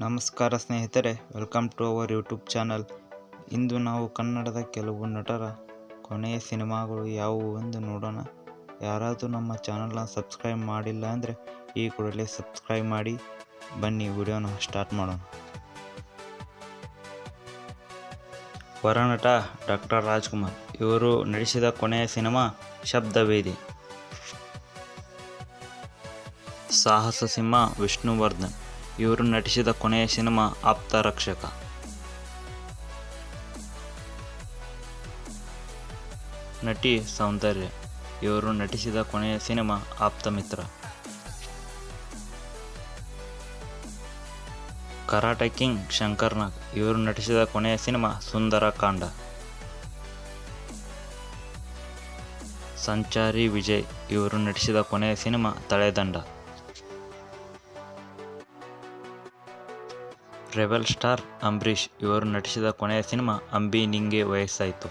ನಮಸ್ಕಾರ ಸ್ನೇಹಿತರೆ, welcome to our YouTube channel. ಇಂದು ನಾವು ಕನ್ನಡದ ಕೆಲವು ನಟರ ಕೊನೆಯ ಸಿನಿಮಾಗಳು ಯಾವುವು ಎಂದು ನೋಡೋಣ. ಯಾರಾದರೂ ನಮ್ಮ ಚಾನಲ್ನ ಸಬ್ಸ್ಕ್ರೈಬ್ ಮಾಡಿಲ್ಲ ಅಂದರೆ ಈ ಕೂಡಲೇ ಸಬ್ಸ್ಕ್ರೈಬ್ ಮಾಡಿ. ಬನ್ನಿ ವಿಡಿಯೋನ ಸ್ಟಾರ್ಟ್ ಮಾಡೋಣ. ಹೊರನಟ ಡಾಕ್ಟರ್ ರಾಜ್ಕುಮಾರ್ ಇವರು ನಟಿಸಿದ ಕೊನೆಯ ಸಿನಿಮಾ ಶಬ್ದವೇದಿ. ಸಾಹಸ ಸಿಂಹ ವಿಷ್ಣುವರ್ಧನ್ ಇವರು ನಟಿಸಿದ ಕೊನೆಯ ಸಿನಿಮಾ ಆಪ್ತರಕ್ಷಕ. ನಟಿ ಸೌಂದರ್ಯ ಇವರು ನಟಿಸಿದ ಕೊನೆಯ ಸಿನಿಮಾ ಆಪ್ತಮಿತ್ರ. ಕರಾಟೆ ಕಿಂಗ್ ಶಂಕರ್ ನಾಗ್ ಇವರು ನಟಿಸಿದ ಕೊನೆಯ ಸಿನಿಮಾ ಸುಂದರಕಾಂಡ. ಸಂಚಾರಿ ವಿಜಯ್ ಇವರು ನಟಿಸಿದ ಕೊನೆಯ ಸಿನಿಮಾ ತಳೆದಂಡ. ರೆಬೆಲ್ ಸ್ಟಾರ್ ಅಂಬರೀಷ್ ಇವರು ನಟಿಸಿದ ಕೊನೆಯ ಸಿನಿಮಾ ಅಂಬಿ ನಿಂಗೆ ವಯಸ್ಸಾಯ್ತು.